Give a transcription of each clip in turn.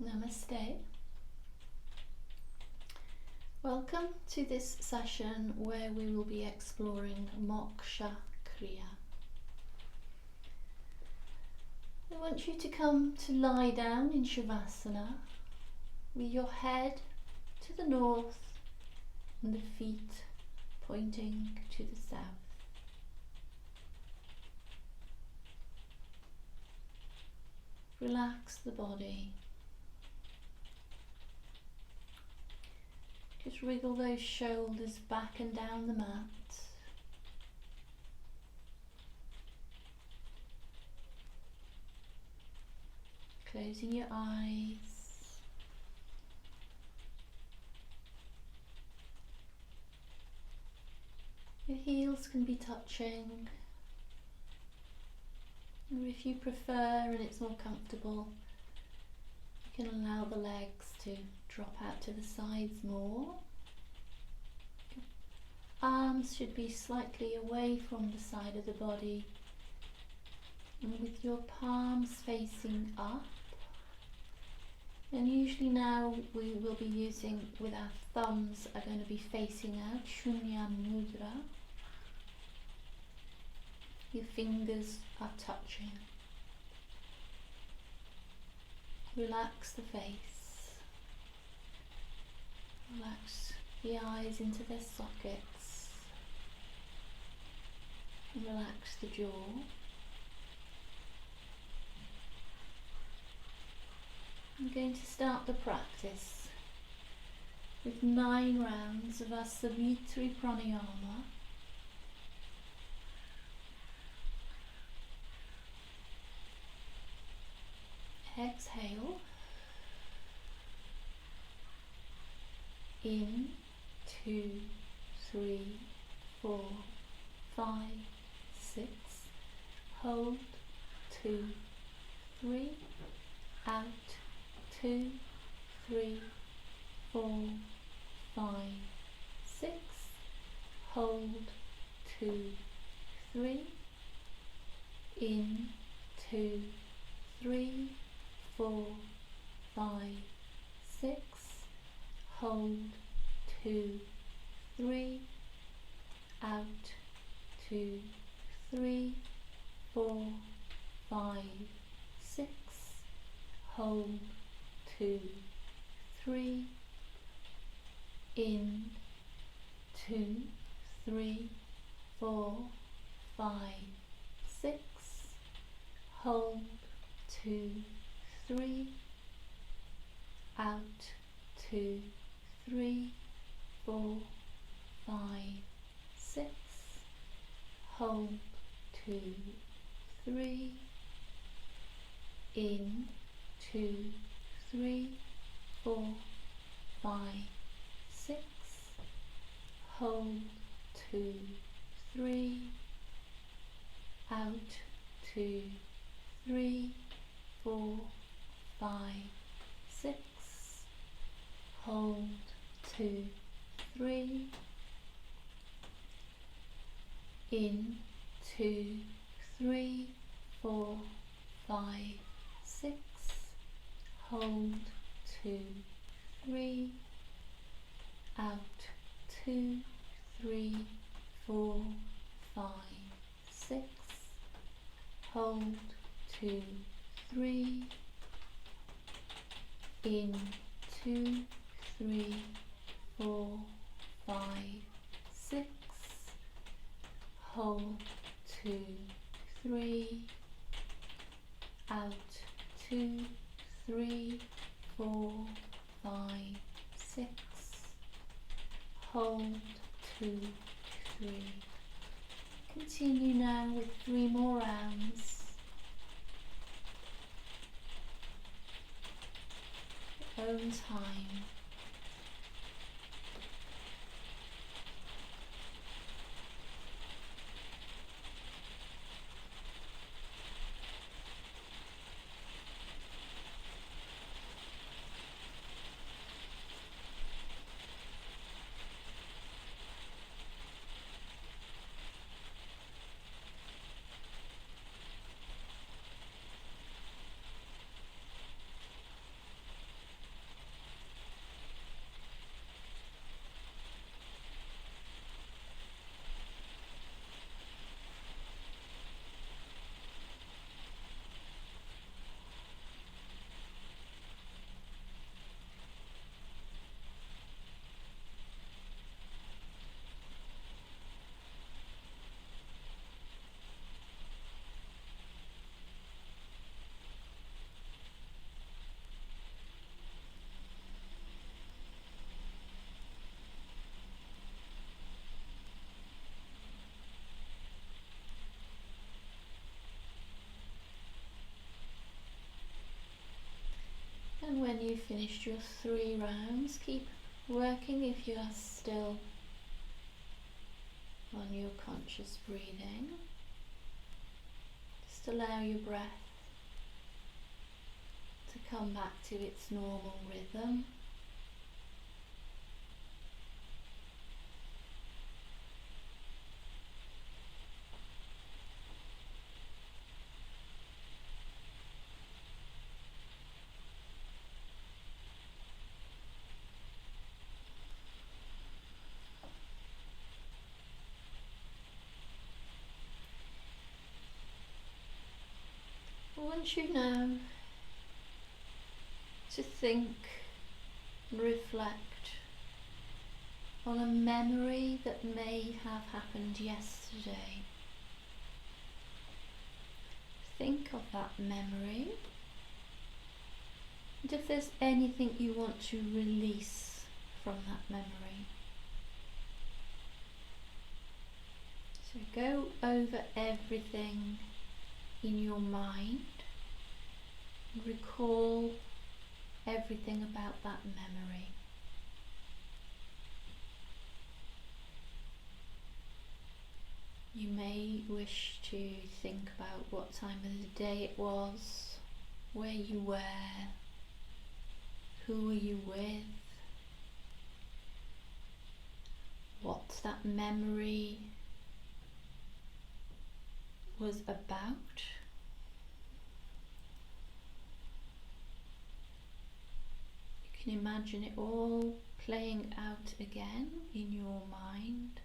Namaste. Welcome to this session where we will be exploring Moksha Kriya. I want you to come to lie down in Shavasana with your head to the north and the feet pointing to the south. Relax the body. Just wriggle those shoulders back and down the mat. Closing your eyes. Your heels can be touching, or if you prefer and it's more comfortable, you can allow the legs to drop out to the sides more. Arms should be slightly away from the side of the body, and with your palms facing up. And usually now we will be using, with our thumbs are going to be facing out, Shunya Mudra. Your fingers are touching. Relax the face. Relax the eyes into their sockets. Relax the jaw. I'm going to start the practice with 9 rounds of our Savitri Pranayama. Exhale. In, 2, 3, 4, 5, 6. Hold, 2, 3. Out, 2, 3, 4, 5, 6. Hold, 2, 3. In, 2, 3, 4, 5, 6. Hold, 2, 3. Out, 2, 3, 4, 5, 6. Hold, 2, 3. In, 2, 3, 4, 5, 6. Hold, 2, 3. Out, 2, 3, 4, 5, 6. Hold, 2, 3. In, 2, 3, 4, 5, 6. Hold, 2, 3. Out, 2, 3, 4, 5, 6. Hold, 2, 3. In, 2, 3, 4, 5, 6. Hold, 2, 3. Out, 2, 3, 4, 5, 6. Hold, 2, 3. In, 2, 3, 4, 5, 6. Hold, 2, 3. Out, 2, 3, 4, 5, 6. Hold, 2, 3. Continue now with 3 more rounds. Your own time. And when you've finished your 3 rounds, keep working if you are still on your conscious breathing. Just allow your breath to come back to its normal rhythm. I want you now to think and reflect on a memory that may have happened yesterday. Think of that memory, and if there's anything you want to release from that memory. So go over everything in your mind and recall everything about that memory. You may wish to think about what time of the day it was, where you were, who were you with, what that memory was about. You can imagine it all playing out again in your mind.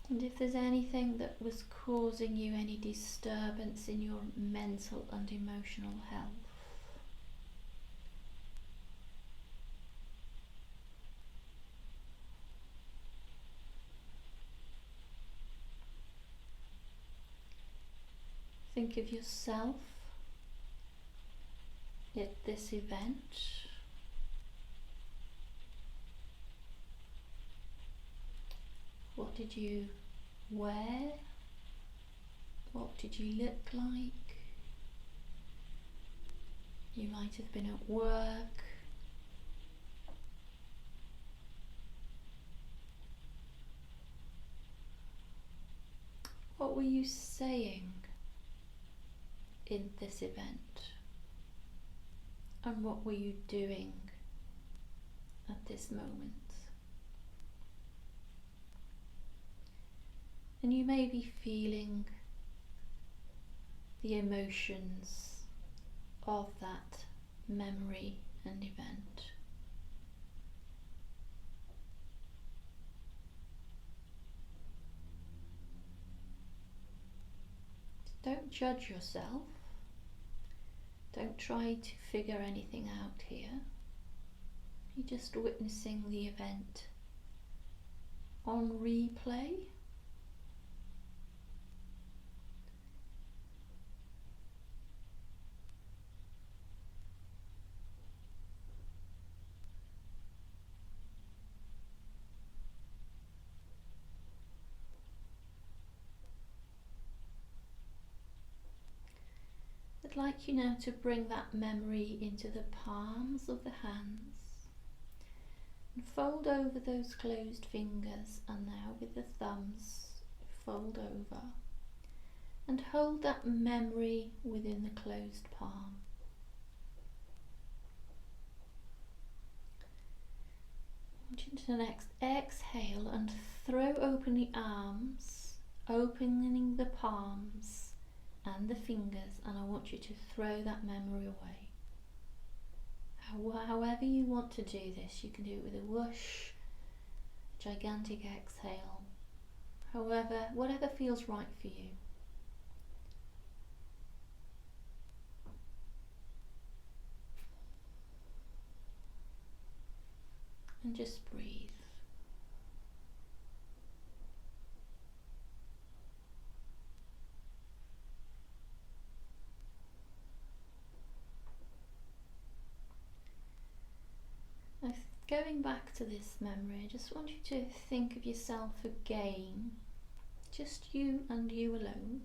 And if there's anything that was causing you any disturbance in your mental and emotional health, think of yourself at this event. What did you wear? What did you look like? You might have been at work. What were you saying in this event? And what were you doing at this moment? And you may be feeling the emotions of that memory and event. Don't judge yourself. Don't try to figure anything out here. You're just witnessing the event on replay. I'd like you now to bring that memory into the palms of the hands and fold over those closed fingers, and now with the thumbs fold over and hold that memory within the closed palm. Into the next exhale and throw open the arms, opening the palms and the fingers, and I want you to throw that memory away. However you want to do this, you can do it with a whoosh, gigantic exhale, whatever feels right for you. And just breathe. Now, going back to this memory, I just want you to think of yourself again just you and you alone.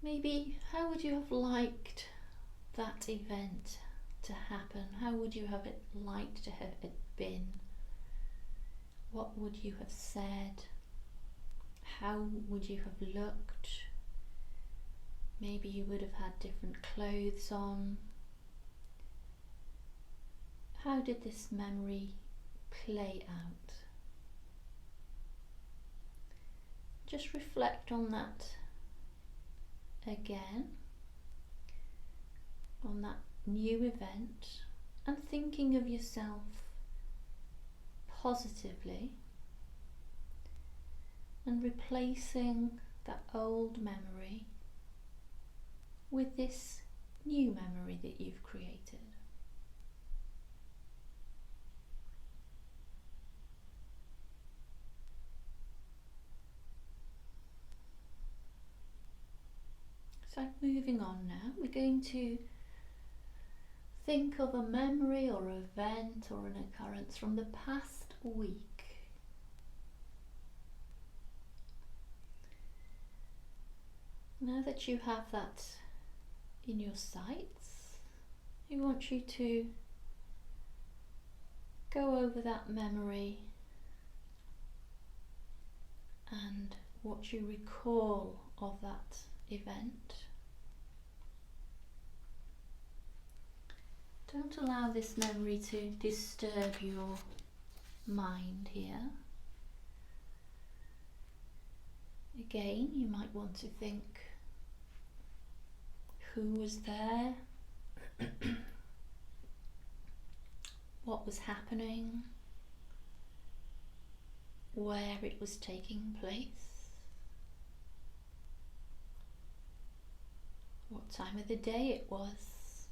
Maybe how would you have liked that event to happen? How would you have it liked to have it been? What would you have said? How would you have looked? Maybe you would have had different clothes on. How did this memory play out? Just reflect on that again, on that new event, and thinking of yourself positively and replacing that old memory with this new memory that you've created. So moving on now, we're going to think of a memory or event or an occurrence from the past week. Now that you have that in your sights, I want you to go over that memory and what you recall of that event. Don't allow this memory to disturb your mind here. Again, you might want to think, who was there? What was happening? Where it was taking place? What time of the day it was?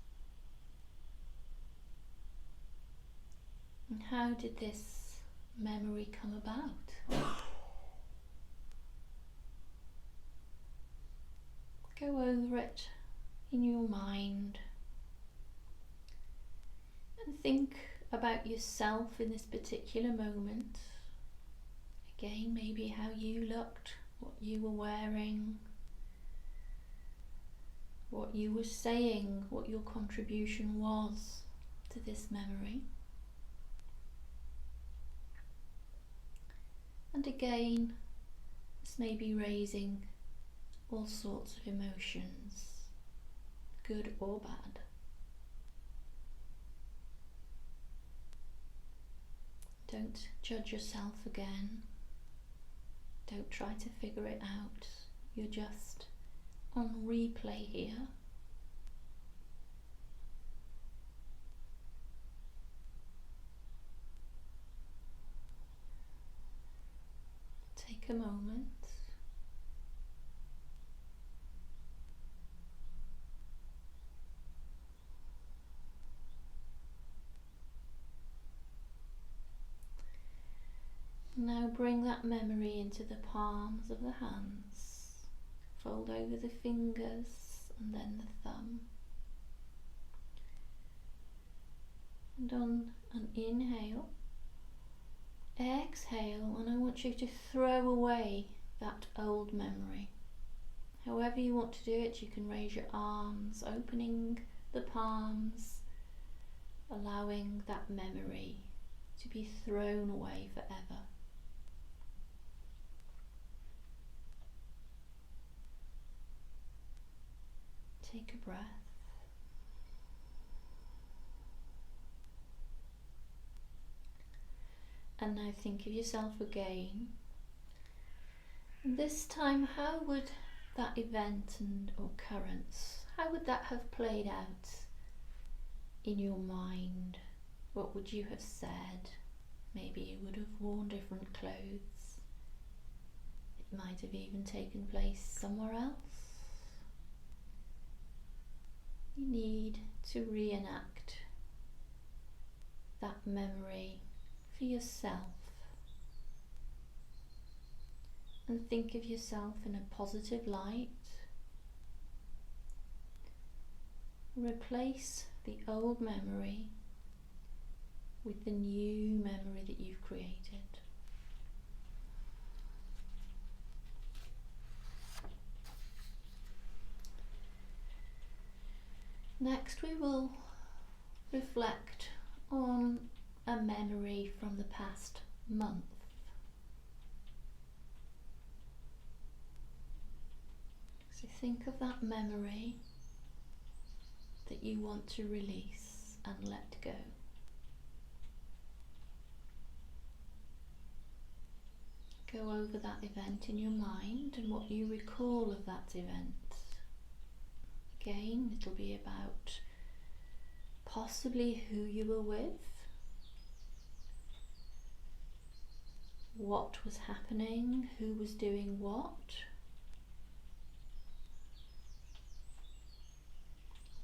And how did this memory come about? Go over it in your mind and think about yourself in this particular moment. Again, maybe how you looked, what you were wearing, what you were saying, what your contribution was to this memory. And again, this may be raising all sorts of emotions, good or bad. Don't judge yourself again. Don't try to figure it out. You're just on replay here. Take a moment. Now bring that memory into the palms of the hands. Fold over the fingers and then the thumb. And on an inhale, exhale, and I want you to throw away that old memory. However you want to do it, you can raise your arms, opening the palms, allowing that memory to be thrown away forever. Take a breath. And now think of yourself again. This time, how would that event and occurrence, how would that have played out in your mind? What would you have said? Maybe you would have worn different clothes. It might have even taken place somewhere else. You need to reenact that memory for yourself and think of yourself in a positive light. Replace the old memory with the new memory that you've created. Next we will reflect on a memory from the past month. So think of that memory that you want to release and let go. Go over that event in your mind and what you recall of that event. Again, it'll be about possibly who you were with, what was happening, who was doing what,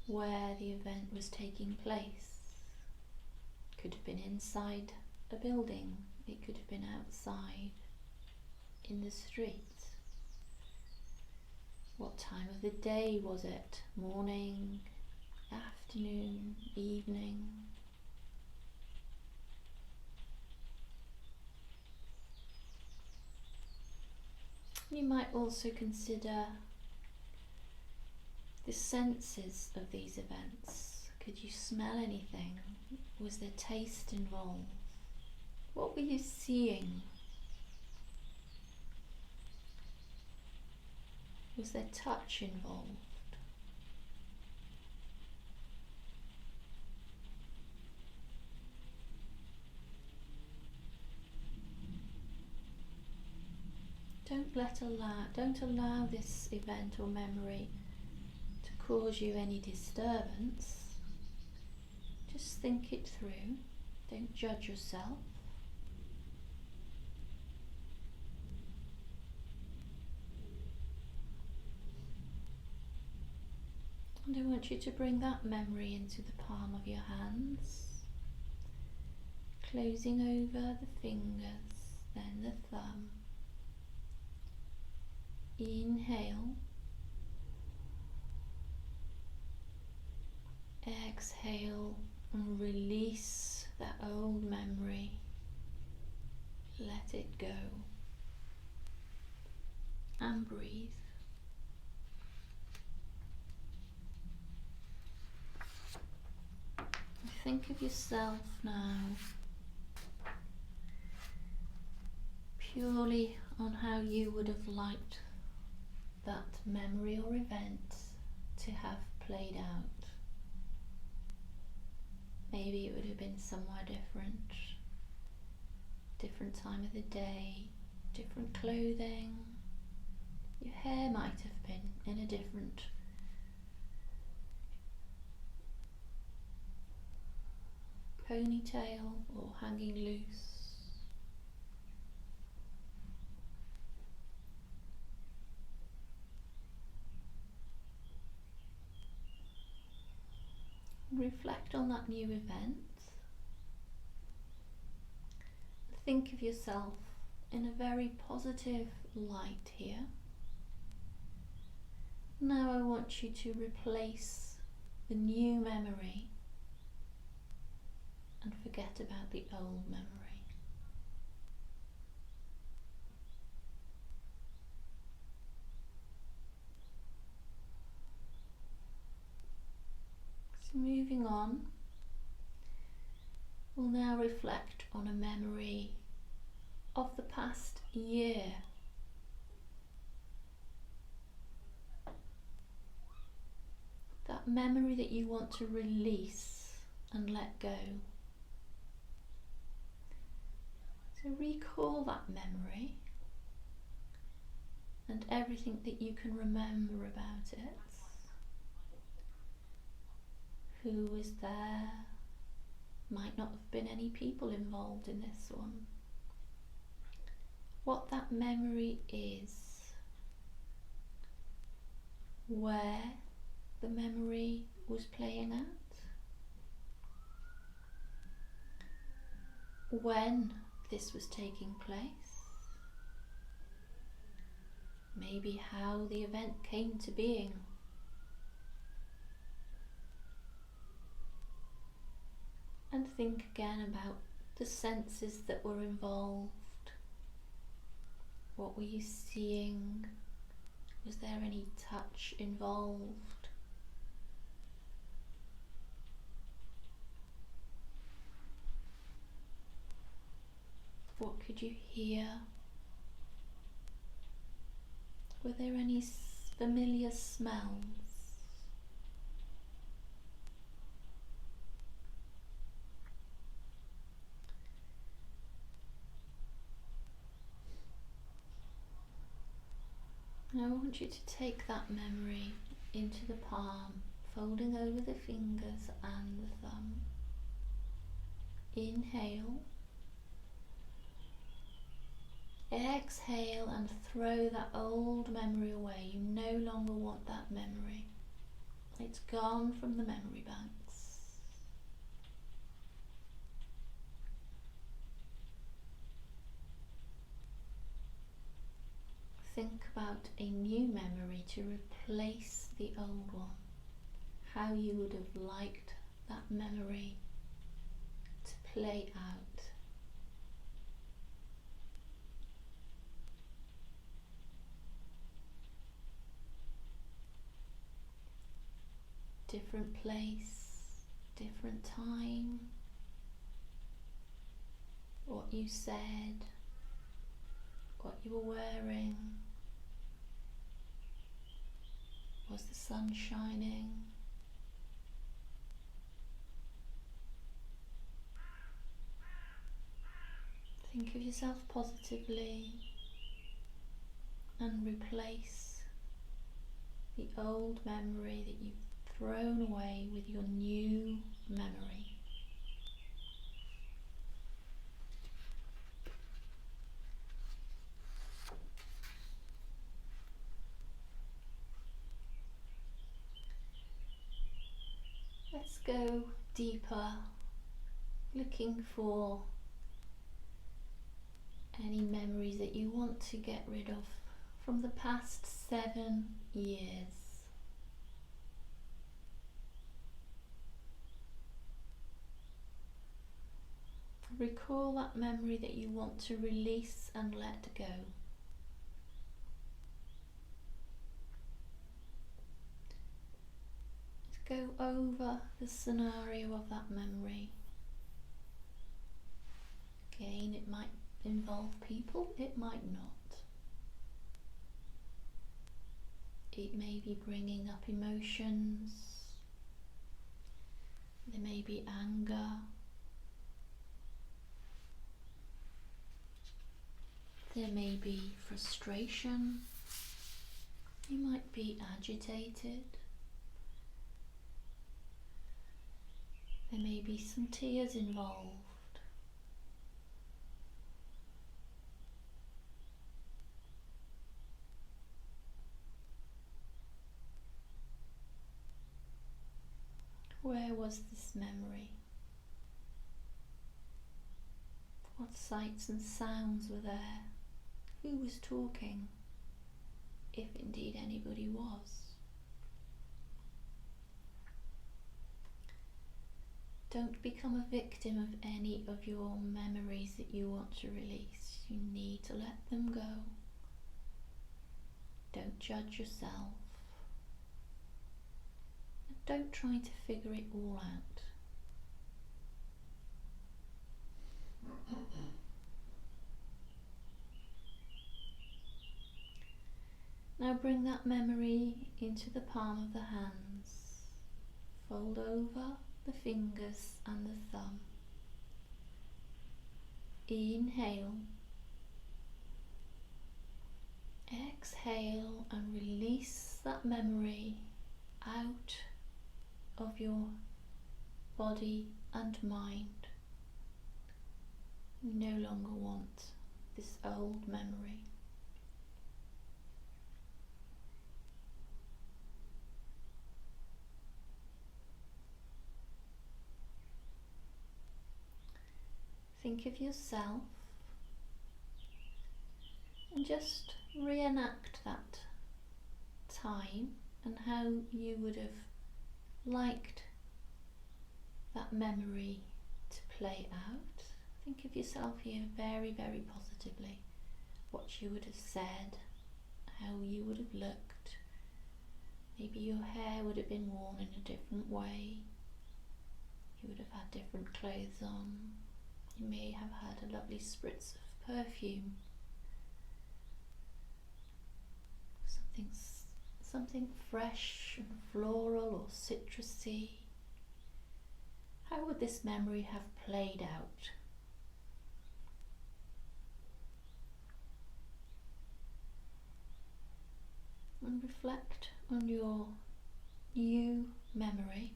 where the event was taking place. Could have been inside a building, it could have been outside in the street. What time of the day was it? Morning, afternoon, evening? You might also consider the senses of these events. Could you smell anything? Was there taste involved? What were you seeing? Was there touch involved? Don't allow this event or memory to cause you any disturbance. Just think it through. Don't judge yourself. And I want you to bring that memory into the palm of your hands, closing over the fingers, then the thumb. Inhale, exhale, and release that old memory. Let it go and breathe. Think of yourself now purely on how you would have liked that memory or event to have played out. Maybe it would have been somewhere different time of the day, different clothing. Your hair might have been in a different ponytail or hanging loose. Reflect on that new event. Think of yourself in a very positive light here. Now I want you to replace the new memory and forget about the old memory. So moving on, we'll now reflect on a memory of the past year. That memory that you want to release and let go. So recall that memory and everything that you can remember about it. Who was there? Might not have been any people involved in this one. What that memory is. Where the memory was playing out. When this was taking place. Maybe how the event came to being. And think again about the senses that were involved. What were you seeing? Was there any touch involved? What could you hear? Were there any familiar smells? Now I want you to take that memory into the palm, folding over the fingers and the thumb. Inhale. Exhale and throw that old memory away. You no longer want that memory. It's gone from the memory banks. Think about a new memory to replace the old one. How you would have liked that memory to play out. Different place, different time, what you said, what you were wearing, was the sun shining? Think of yourself positively and replace the old memory that you've thrown away with your new memory. Let's go deeper, looking for any memories that you want to get rid of from the past 7 years. Recall that memory that you want to release and let go. Let's go over the scenario of that memory. Again, it might involve people, it might not. It may be bringing up emotions. There may be anger. There may be frustration. You might be agitated. There may be some tears involved. Where was this memory? What sights and sounds were there? Who was talking? If indeed anybody was. Don't become a victim of any of your memories that you want to release. You need to let them go. Don't judge yourself. Don't try to figure it all out. Now bring that memory into the palm of the hands. Fold over the fingers and the thumb. Inhale. Exhale and release that memory out of your body and mind. You no longer want this old memory. Think of yourself and just reenact that time and how you would have liked that memory to play out. Think of yourself here very, very positively. What you would have said, how you would have looked. Maybe your hair would have been worn in a different way. You would have had different clothes on. You may have had a lovely spritz of perfume, something fresh and floral or citrusy. How would this memory have played out? And reflect on your new memory.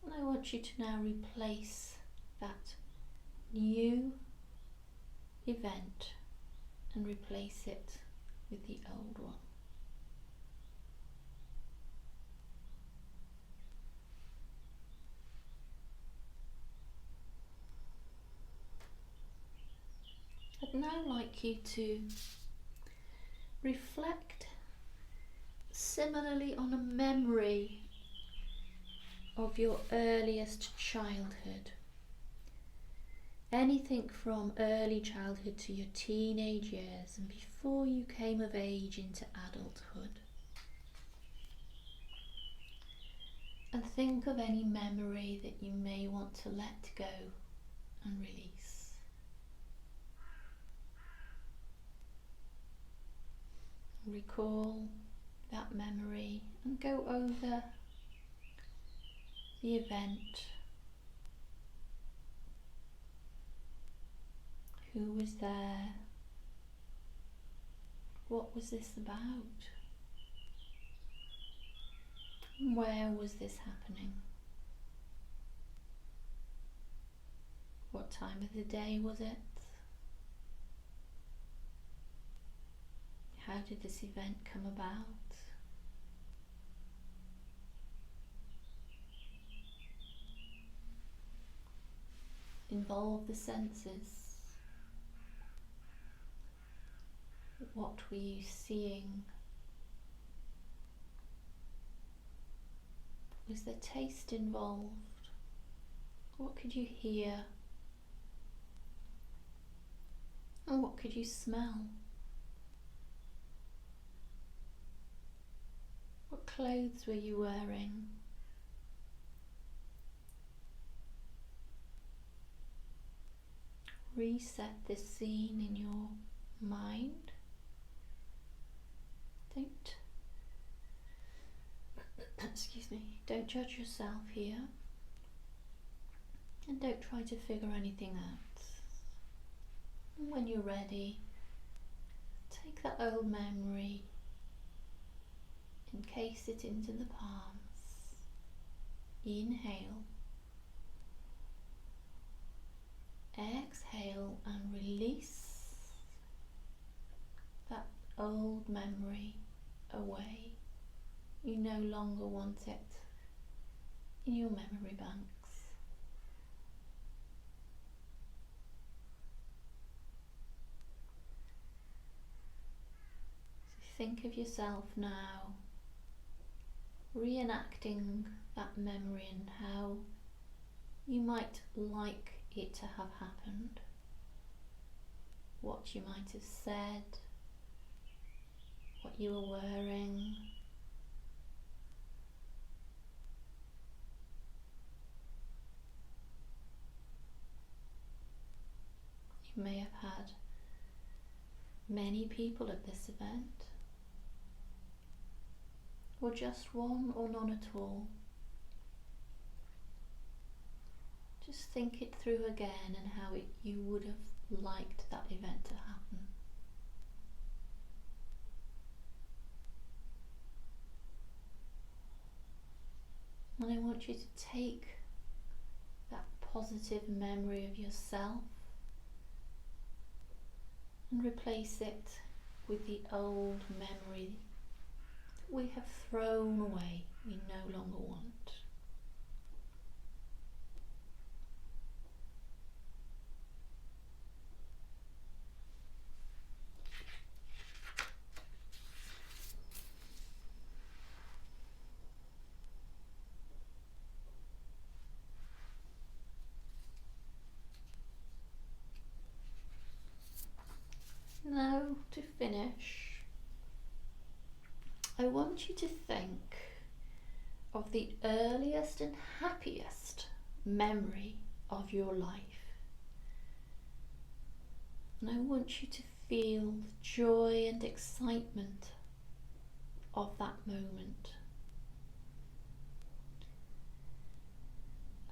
And I want you to now replace that new event and replace it with the old one. I'd now like you to reflect similarly on a memory of your earliest childhood. Anything from early childhood to your teenage years and before you came of age into adulthood. And think of any memory that you may want to let go and release. Recall that memory and go over the event. Who was there? What was this about? Where was this happening? What time of the day was it? How did this event come about? Involve the senses. What were you seeing? Was there taste involved? What could you hear? And what could you smell? What clothes were you wearing? Reset this scene in your mind. Don't judge yourself here, and don't try to figure anything out. And when you're ready, take that old memory, encase it into the palms. Inhale, exhale, and release that old memory away. You no longer want it in your memory banks. So think of yourself now reenacting that memory and how you might like it to have happened, what you might have said, what you were wearing. You may have had many people at this event, or just one or none at all. Just think it through again and how you would have liked that event to happen. And I want you to take that positive memory of yourself and replace it with the old memory that we have thrown away, we no longer want. Now, to finish, I want you to think of the earliest and happiest memory of your life. And I want you to feel the joy and excitement of that moment.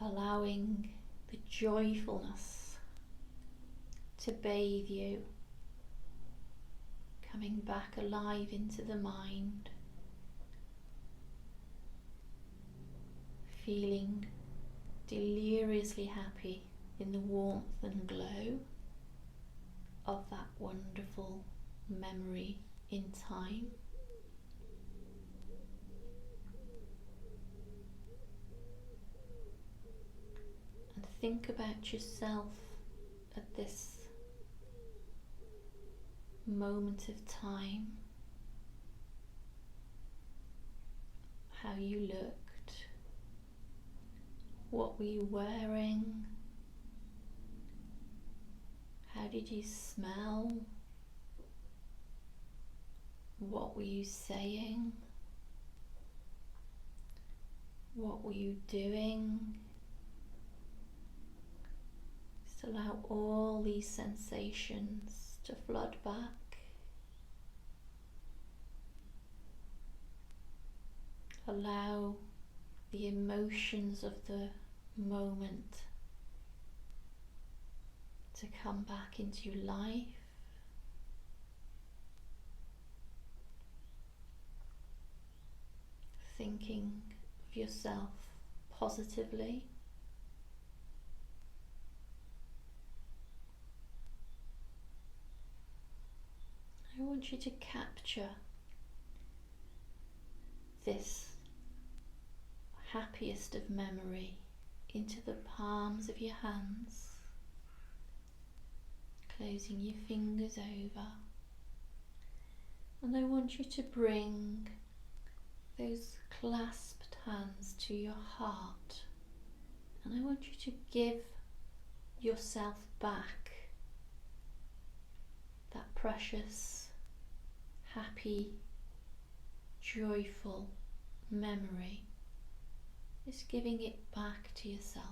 Allowing the joyfulness to bathe you, coming back alive into the mind, feeling deliriously happy in the warmth and glow of that wonderful memory in time. And think about yourself at this moment of time, how you looked, what were you wearing, how did you smell, what were you saying, what were you doing. Just allow all these sensations to flood back. Allow the emotions of the moment to come back into your life. Thinking of yourself positively. I want you to capture this happiest of memory into the palms of your hands, closing your fingers over. And I want you to bring those clasped hands to your heart, and I want you to give yourself back that precious, happy, joyful memory. Just giving it back to yourself.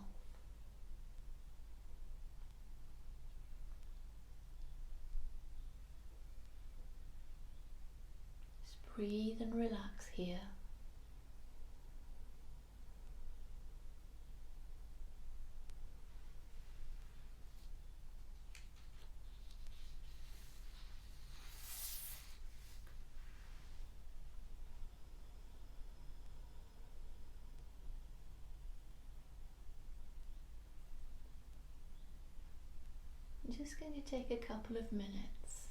Just breathe and relax here. I'm just going to take a couple of minutes.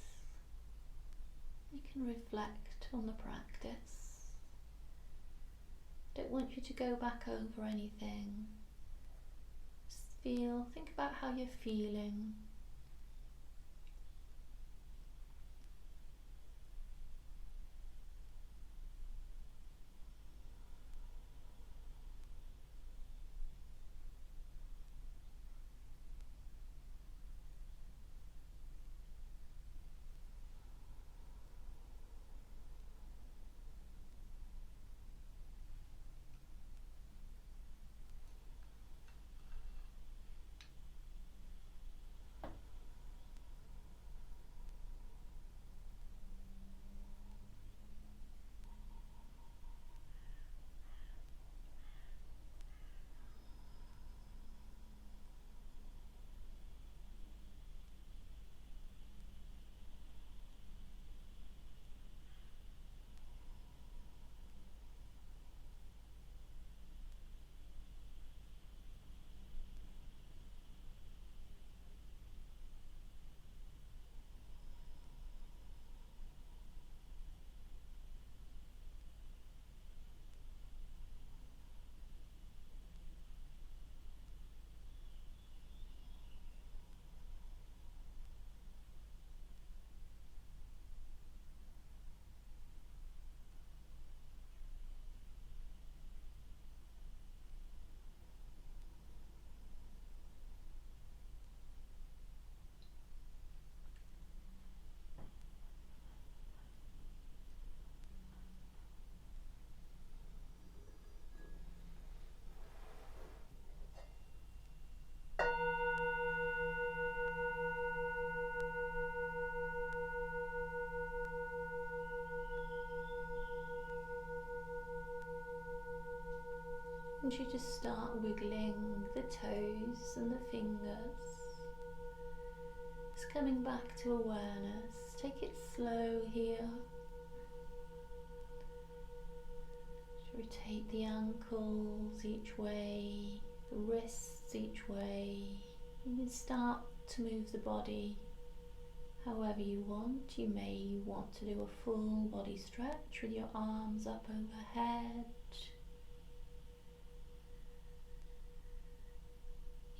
You can reflect on the practice. Don't want you to go back over anything. Just think about how you're feeling. I want you to start wiggling the toes and the fingers. Just coming back to awareness. Take it slow here. Rotate the ankles each way, the wrists each way. You can start to move the body however you want. You may want to do a full body stretch with your arms up overhead.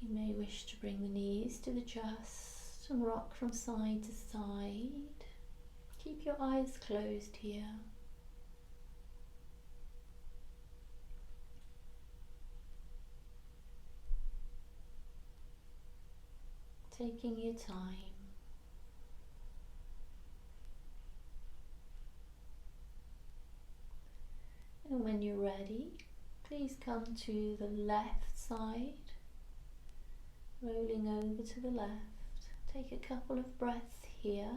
You may wish to bring the knees to the chest and rock from side to side. Keep your eyes closed here. Taking your time. And when you're ready, please come to the left side, rolling over to the left. Take a couple of breaths here.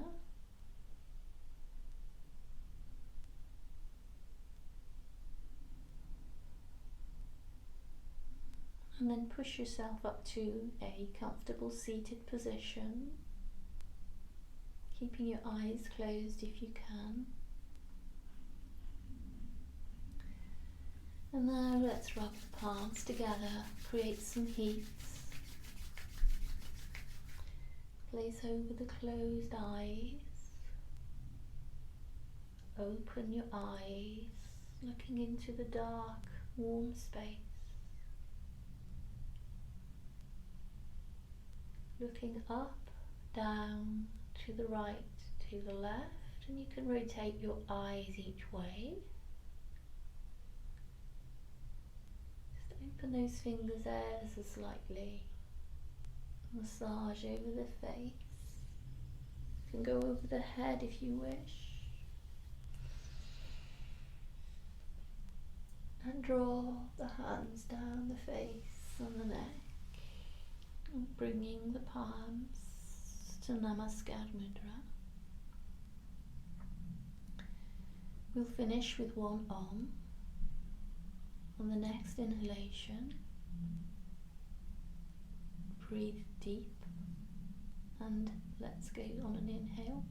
And then push yourself up to a comfortable seated position, keeping your eyes closed if you can. And now let's rub the palms together, create some heat. Place over the closed eyes. Open your eyes, looking into the dark, warm space. Looking up, down, to the right, to the left, and you can rotate your eyes each way. Just open those fingers ever so slightly. Massage over the face. You can go over the head if you wish. And draw the hands down the face and the neck. Bringing the palms to Namaskar Mudra. We'll finish with one Om. On the next inhalation, breathe deep and let's go on an inhale.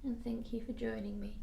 And thank you for joining me.